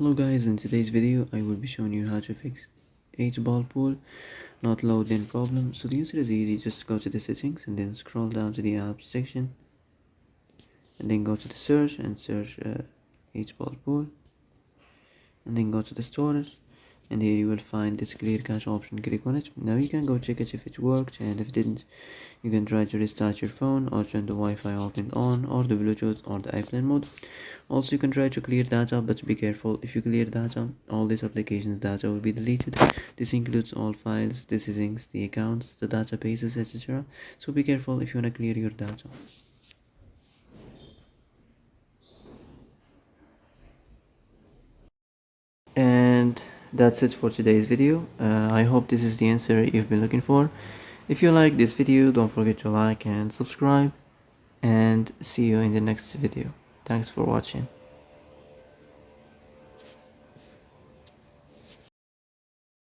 Hello guys, in today's video I will be showing you how to fix H-ball pool not loading problem. So the answer is easy. Just go to the settings and then scroll down to the apps section and then go to the search and search H-ball pool and then go to the storage, and here you will find this clear cache option. Click on it. Now you can go check it if it worked, and if it didn't you can try to restart your phone or turn the Wi-Fi off and on, or the Bluetooth or the airplane mode. Also you can try to clear data, but be careful. If you clear data, all these applications data will be deleted. This includes all files, the settings, the accounts, the databases, etc. So be careful if you want to clear your data. And that's it for today's video. I hope this is the answer you've been looking for. If you like this video, don't forget to like and subscribe, and see you in the next video. Thanks for watching.